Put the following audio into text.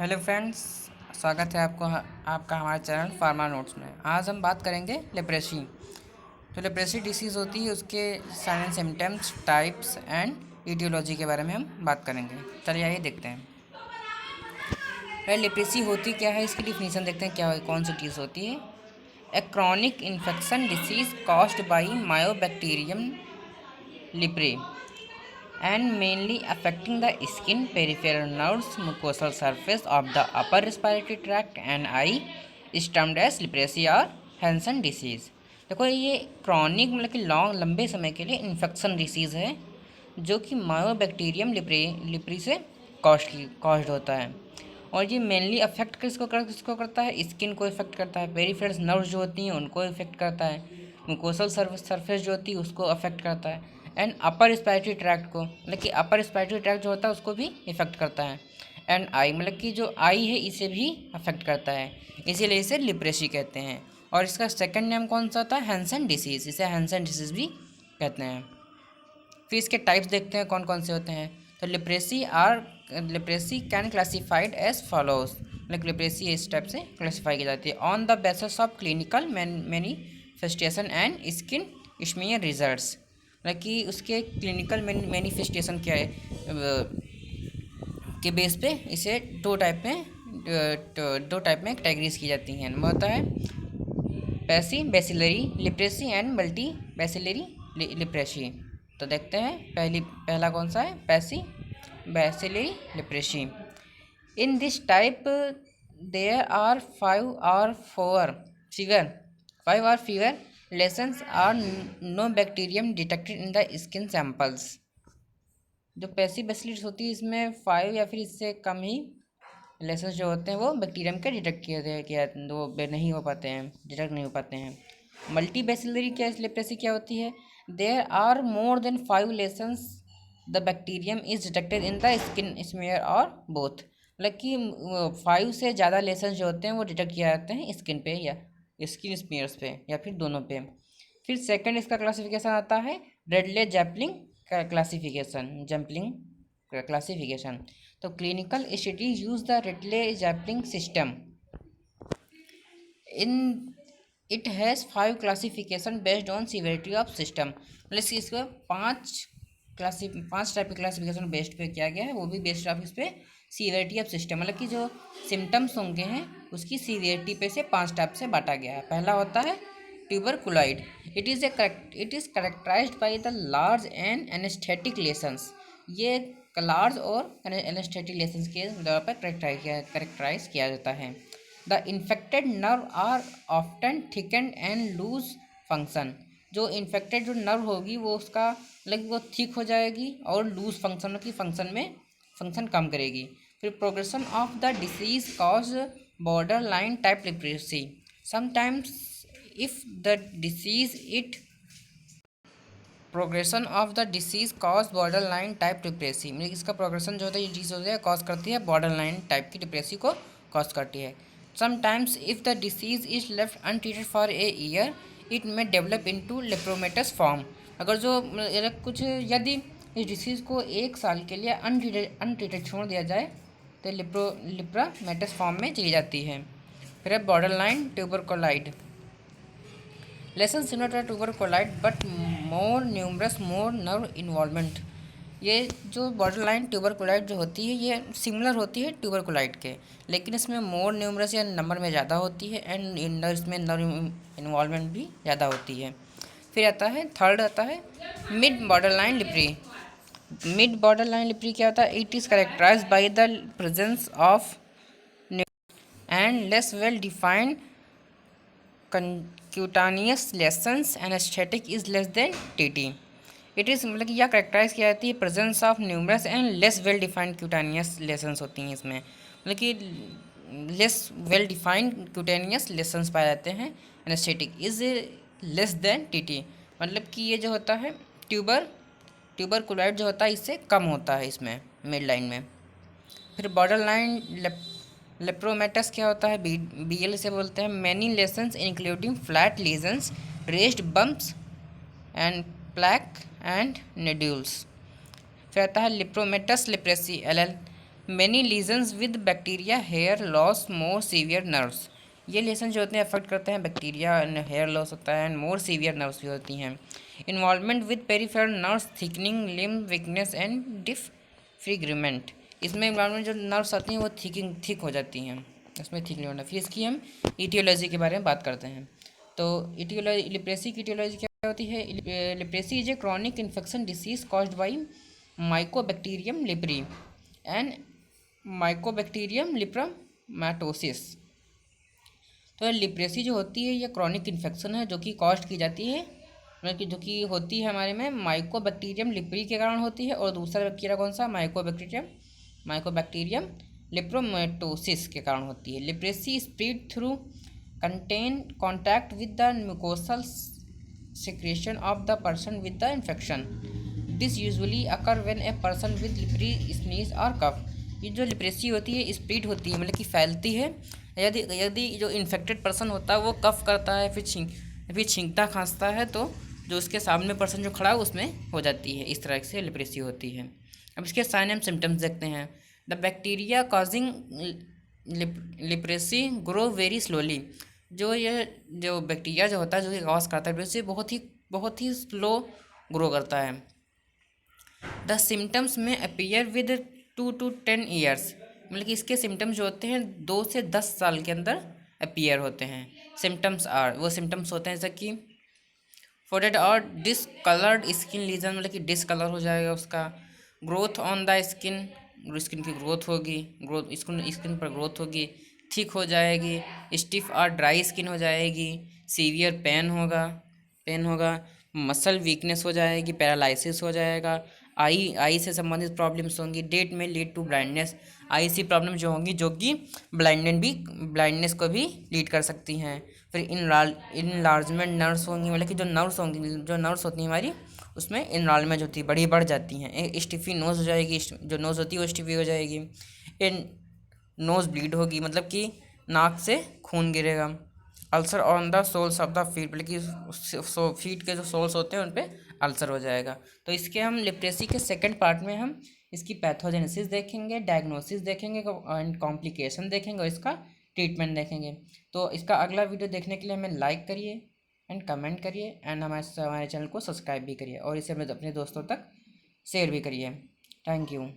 Hello friends, स्वागत है आपका हमारे चैनल फार्मा नोट्स में। आज हम बात करेंगे लेप्रेसी। तो लेप्रेसी डिसीज़ होती है, उसके sign and symptoms, types and etiology के बारे में हम बात करेंगे। चलिए आइए देखते हैं। लेप्रेसी होती क्या है, इसकी डिफिनीशन देखते हैं। कौन सी डिसीज़ होती है? A chronic infection disease caused by mycobacterium leprae and mainly affecting the skin, peripheral nerves, mucosal surface of the upper respiratory tract and eye is termed as leprosy or Hansen disease. देखो, ये chronic मतलब कि लंबे समय के लिए infection disease है जो कि मायोबैक्टीरियम लिप्री से कॉज्ड होता है। और ये मेनली अफेक्ट किसको करता है? स्किन को इफेक्ट करता है, पेरिफेरल नर्व्स जो होती हैं उनको इफेक्ट करता है, मुकोसल सरफेस जो होती है उसको अफेक्ट करता है, एंड अपर रिस्पायरेटरी ट्रैक्ट को मतलब कि अपर रिस्पायरेटरी ट्रैक्ट जो होता है उसको भी इफेक्ट करता है, एंड आई मतलब कि जो आई है इसे भी अफेक्ट करता है। इसीलिए इसे लिप्रेसी कहते हैं। और इसका सेकंड नेम कौन सा होता है? Hansen disease. इसे हैंसन डिसीज़ भी कहते हैं। फिर इसके टाइप्स देखते हैं कौन कौन से होते हैं। तो लिप्रेसी कैन क्लासीफाइड एज फॉलोज। मतलब लिप्रेसी इस टाइप से क्लासीफाई की जाती है on the basis of clinical manifestation and skin smear results. मतलब कि उसके क्लिनिकल मैनिफेस्टेशन क्या है के बेस पे इसे दो टाइप में कैटेगरीज की जाती हैं। नंबर होता है paucibacillary leprosy and multibacillary leprosy. तो देखते हैं पहला कौन सा है? Paucibacillary leprosy. In this type there are five or fewer lesions are no bacterium detected in the skin samples. जो पैसिव बेसिलस होती है इसमें 5 या फिर इससे कम ही लेसन्स जो होते हैं वो बैक्टीरियम के डिटेक्ट वो नहीं हो पाते हैं, डिटेक्ट नहीं हो पाते हैं। मल्टी बेसिलरी लेप्रेसी क्या होती है? There are more than 5 lesions the bacterium is detected in the skin smear और बोथ। मतलब कि 5 से ज़्यादा लेसन्स जो होते हैं वो डिटेक्ट किए जाते हैं स्किन पे या स्किन स्मीयर्स पे या फिर दोनों पे। फिर सेकंड इसका क्लासिफिकेशन आता है रेडले जैपलिंग क्लासिफिकेशन। तो clinical studies use the Ridley Jopling system. In it has 5 classification based on severity of system. मतलब इसको 5 टाइप के क्लासिफिकेशन बेस्ड पे किया गया है, वो भी बेस्ड ऑफ इस पे सीवियरिटी ऑफ सिस्टम। मतलब कि जो सिम्टम्स होंगे हैं उसकी सीवियरिटी पे से 5 टाइप से बांटा गया है। पहला होता है tuberculoid. It is characterised by the large and anaesthetic lesions. ये लार्ज और एनेस्थेटिक लेसन्स के द्वारा पर करेक्टराइज किया जाता है। The infected nerve are often thicken and lose function. जो इन्फेक्टेड जो नर्व होगी वो उसका मतलब वो थिक हो जाएगी और लूज फंक्शन की फंक्शन कम करेगी। फिर progression of the disease cause border line type leprosy. Sometimes if the disease it progression of the disease cause border line type leprosy. मतलब इसका प्रोग्रेशन जो होता है ये डिसीज होता है कॉज करती है बॉर्डर लाइन टाइप की डिप्रेसी को कॉज करती है। Sometimes if the disease is left untreated for a year it में डेवलप इनटू लेप्रोमेटस फॉर्म। अगर जो यदि इस डिसीज़ को 1 साल के लिए अनट्रीटेड छोड़ दिया जाए तो लिप्रोमेटस फॉर्म में चली जाती है। फिर है border line tuberculoid. Lesion similar to tuberculoid but more numerous more nerve involvement. ये जो बॉर्डर लाइन ट्यूबरकुलाइड जो होती है ये सिमिलर होती है ट्यूबरकुलाइड के, लेकिन इसमें मोर न्यूमरस या नंबर में ज़्यादा होती है एंड इसमें नर्व इन्वॉल्वमेंट भी ज़्यादा होती है। फिर आता है थर्ड आता है mid border line leprosy. Mid border line leprosy क्या होता है? It is characterised by the presence of and less well defined cutaneous lesions and aesthetic is less than TT. It is मतलब कि यह करेक्टराइज किया जाती है presence of numerous and less well defined cutaneous lesions होती हैं इसमें। मतलब कि less well defined cutaneous lesions पाए जाते हैं। Anaesthetic is less than TT। मतलब कि ये जो होता है ट्यूबरकुलाइड जो होता है इससे कम होता है इसमें मिड लाइन में। फिर बॉर्डर लाइन लेप्रोमेटस क्या होता है? BL से बोलते हैं। Many lesions including flat lesions, raised bumps and plaque and nodules. फिर आता है lepromatous leprosy LL। Many lesions with bacteria hair loss more severe nerves. ये लेसन जो होते हैं अफेक्ट करते हैं बैक्टीरिया, हेयर लॉस होता है एंड मोर सीवियर नर्व्स भी होती हैं। Involvement with peripheral nerves thickening limb weakness and disfigurement. इसमें इन्वॉल्वमेंट जो नर्व्स आती हैं वो थिक हो जाती हैं, इसमें थिक नहीं होना। फिर इसकी हम ईटियोलॉजी के बारे में बात करते हैं। तो ईटियोलॉजी, लिप्रेसी की ईटियोलॉजी क्या होती है? Leprosy is a chronic infection disease caused by mycobacterium leprae and mycobacterium lepromatosis. तो लिप्रेसी जो होती है ये क्रॉनिक इन्फेक्शन है जो कि कॉज की जाती है, मतलब कि जो कि होती है हमारे में माइकोबैक्टीरियम लिप्री के कारण होती है, और दूसरा बैक्टीरिया कौन सा? माइकोबैक्टीरियम लिप्रोमेटोसिस के कारण होती है। Leprosy spread through contain contact with the mucosal secretion of the person with the infection. This usually occur when a person with leprosy sneeze or cough. ये जो लिप्रेसी होती है स्प्रेड होती है, मतलब कि फैलती है यदि यदि जो इन्फेक्टेड पर्सन होता है वो कफ करता है, फिर छींकता खांसता है, तो जो उसके सामने पर्सन जो खड़ा है उसमें हो जाती है। इस तरह से लिप्रेसी होती है। अब इसके साइन एंड सिम्टम्स देखते हैं। The bacteria causing leprosy grow very slowly. जो बैक्टीरिया जो होता है जो कि कॉज करता है लिप्रेसी बहुत ही स्लो ग्रो करता है। द सिम्टम्स में अपीयर विद 2 to 10 ईयर्स, मतलब कि इसके सिम्टम्स जो होते हैं 2 से 10 साल के अंदर अपीयर होते हैं। सिम्टम्स होते हैं जैसे कि फोडेड और डिसकलर्ड स्किन लीजन, मतलब कि डिसकलर हो जाएगा उसका। Growth on the skin, skin की ग्रोथ होगी, स्किन पर ग्रोथ होगी, थिक हो जाएगी। स्टिफ और ड्राई स्किन हो जाएगी। सीवियर पेन होगा। मसल वीकनेस हो जाएगी, पैरालिसिस हो जाएगा। आई से संबंधित प्रॉब्लम्स होंगी। That may lead to blindness, eye सी प्रॉब्लम जो होंगी जो कि ब्लाइंडनेस को भी लीड कर सकती हैं। फिर इनलार्जमेंट नर्व्स होंगी, मतलब कि जो नर्व्स होती हैं हमारी उसमें इनलार्जमेंट होती है, बड़ी बढ़ जाती हैं। स्टिफी नोज़ हो जाएगी, जो नोज़ होती है वो स्टिफी हो जाएगी। इन नोज़ ब्लीड होगी, मतलब कि नाक से खून गिरेगा। Ulcer on the soles of the feet, मतलब कि फीट के जो सोल्स होते हैं उन पे अल्सर हो जाएगा। तो इसके हम लिप्रेसी के सेकंड पार्ट में हम इसकी पैथोजेनेसिस देखेंगे, डायग्नोसिस देखेंगे एंड कॉम्प्लिकेशन देखेंगे और इसका ट्रीटमेंट देखेंगे। तो इसका अगला वीडियो देखने के लिए हमें लाइक करिए एंड कमेंट करिए एंड हमारे चैनल को सब्सक्राइब भी करिए और इसे अपने दोस्तों तक शेयर भी करिए। Thank you.